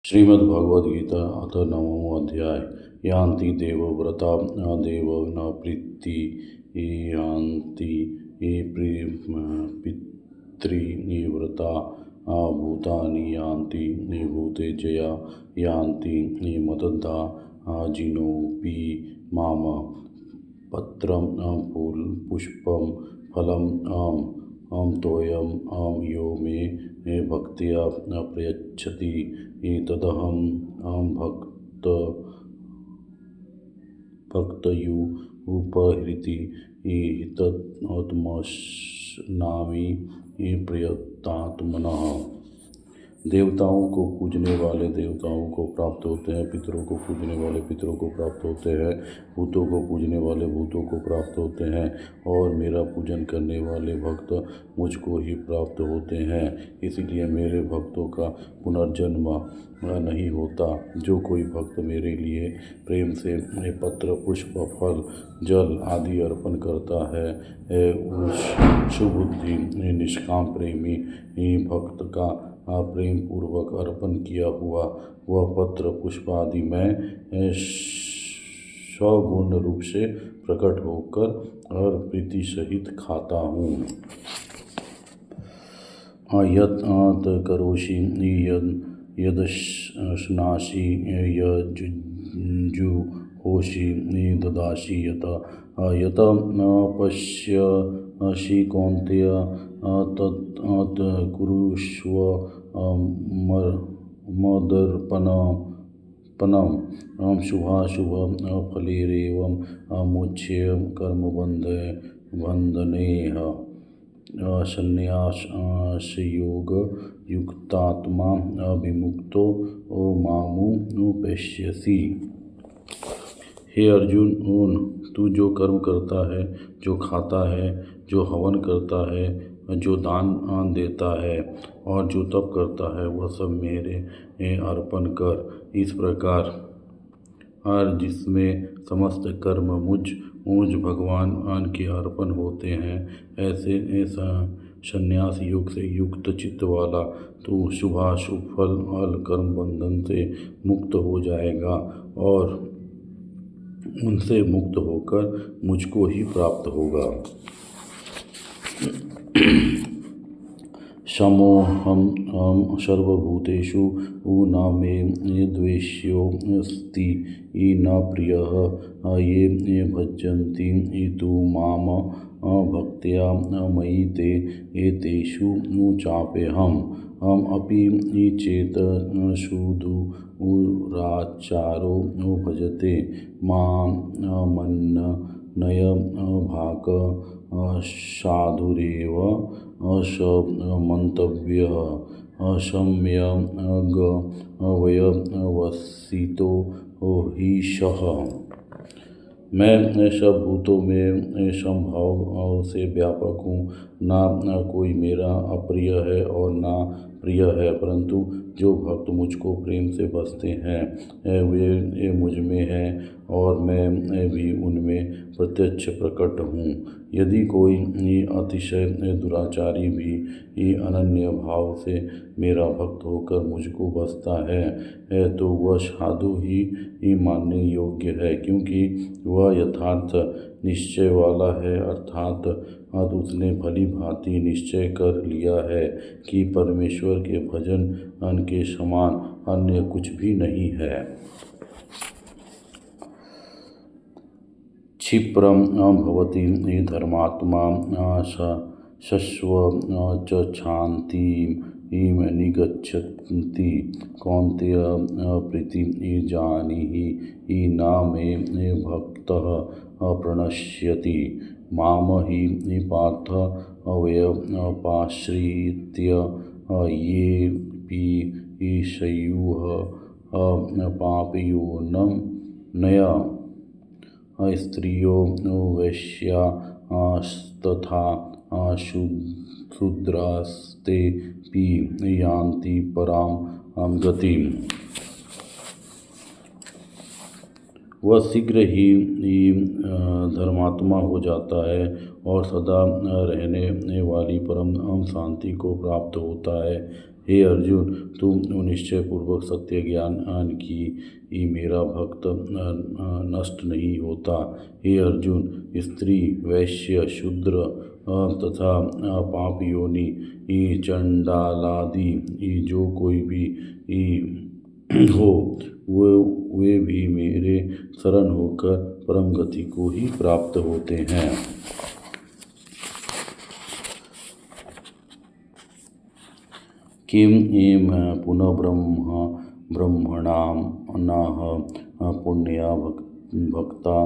श्रीमद्भगवद्गीता अथ नवमो अध्याय। यान्ति देवव्रता देव न प्रीति यान्ति पितृव्रता भूतानि यान्ति भूतेजया यान्ति मदन्ता जिनोऽपि माम पत्रं पुष्पं फलं तोयं यो मे भक्त्या प्रयच्छति तदहं भक्तयुपहृति हितत्मस्नामि प्रयतात्मनः। देवताओं को पूजने वाले देवताओं को प्राप्त होते हैं, पितरों को पूजने वाले पितरों को प्राप्त होते हैं, भूतों को पूजने वाले भूतों को प्राप्त होते हैं, और मेरा पूजन करने वाले भक्त मुझको ही प्राप्त होते हैं। इसलिए मेरे भक्तों का पुनर्जन्म नहीं होता। जो कोई भक्त मेरे लिए प्रेम से पत्र, पुष्प, फल, जल आदि अर्पण करता है, उस सुबुद्धि निष्काम प्रेमी भक्त का प्रेम पूर्वक अर्पण किया हुआ वह पत्र, पुष्प आदि मैं सगुण रूप से प्रकट होकर और प्रीति सहित खाता हूँ। यत् करोषि यदश्नासि यजुहोषि ददासि यत पश्यसि कौन्तेय तत् कुरुष्व मदर्पणम् शुभाशुभ फलैरेवं मोक्ष्य कर्मबन्धनैः संन्यासयोग युक्तात्मा विमुक्तो मामुपैष्यसि। हे अर्जुन, तू जो कर्म करता है, जो खाता है, जो हवन करता है, जो दान देता है और जो तप करता है, वह सब मेरे अर्पण कर। इस प्रकार जिसमें समस्त कर्म मुझ भगवान के अर्पण होते हैं, ऐसे संन्यास योग से युक्त चित्त वाला तू शुभाशुभ फल और कर्म बंधन से मुक्त हो जाएगा और उनसे मुक्त होकर मुझको ही प्राप्त होगा। समोहम सर्वभूतेषु न मे द्वेष्योऽस्ति न प्रियः ये भजन्ति तु माम भक्त्या मयि ते एतेषु चाप्यहम् अपि चेत् सुदुराचारो भजते मामनन्य भाग साधुरेव समन्तव्यः सम्यग्वयवसितो हि सः। मैं सब भूतों में समभाव से व्यापक हूँ। ना कोई मेरा अप्रिय है और ना प्रिय है, परंतु जो भक्त मुझको प्रेम से बसते हैं वे मुझ में हैं और मैं भी उनमें प्रत्यक्ष प्रकट हूँ। यदि कोई अतिशय दुराचारी भी अनन्य भाव से मेरा भक्त होकर मुझको बसता है तो वह साधु ही मानने योग्य है, क्योंकि वह यथार्थ निश्चय वाला है, अर्थात उसने भली भांति निश्चय कर लिया है कि परमेश्वर के भजन के समान अन्य कुछ भी नहीं है। क्षिप्रं भवति धर्मात्मा शश्व च क्षान्तिं निगच्छति कौन्तेय प्रीतिं जानीहि न मे भक्तः प्रणश्यति माम हि पार्थ व्यपाश्रित्य ये स्युः पापयोनय स्त्रियो वैश्यास्तथा शूद्रास्तेऽपि यान्ति परां गतिम्। वह शीघ्र ही धर्मात्मा हो जाता है और सदा रहने वाली परम शांति को प्राप्त होता है। हे अर्जुन, तुम निश्चय पूर्वक सत्य ज्ञान की मेरा भक्त नष्ट नहीं होता। हे अर्जुन, स्त्री, वैश्य, शूद्र तथा पाप योनि, चंडालादि, जो कोई भी हो, वे भी मेरे शरण होकर परम गति को ही प्राप्त होते हैं। किम एम पुनः ब्रह्मणाम नः पुण्या भक्ता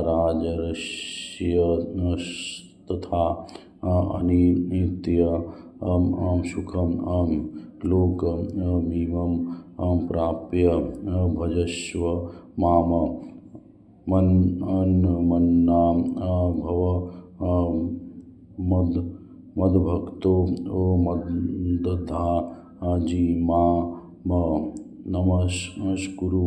राजर्षयस्तथा अनित्य सुखम लोकमिमं प्राप्य भजस्व माम मन्मना भव मद्भक्तो मद्धाजी मां नमस्कुरु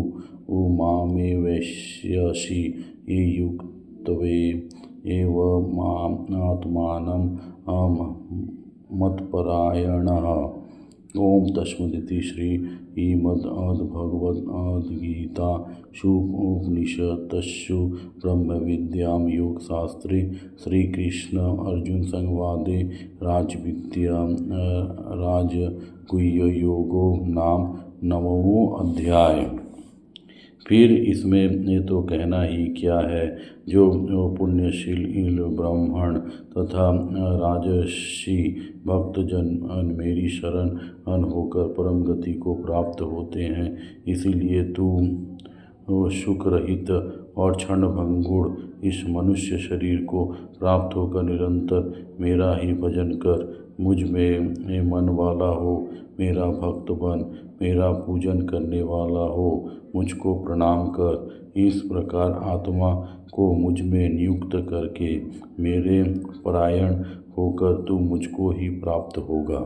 मामे वैश्यसि युक्तवे एव मात्मानं मत्परायणः। ओम तस्मदिति श्रीमद्भगवद्गीतासु उपनिषत्सु ब्रह्मविद्यां योगशास्त्रे श्रीकृष्ण अर्जुन संवादे राजगुह्ययोगो नाम 9वां अध्याय। फिर इसमें ये तो कहना ही क्या है, जो पुण्यशील ब्राह्मण तथा राजर्षि भक्तजन मेरी शरण होकर परम गति को प्राप्त होते हैं, इसीलिए तू सुख रहित और क्षणभंगुर इस मनुष्य शरीर को प्राप्त होकर निरंतर मेरा ही भजन कर, मुझ में मन वाला हो, मेरा भक्त बन, मेरा पूजन करने वाला हो, मुझको प्रणाम कर। इस प्रकार आत्मा को मुझ में नियुक्त करके मेरे परायण होकर तू मुझको ही प्राप्त होगा।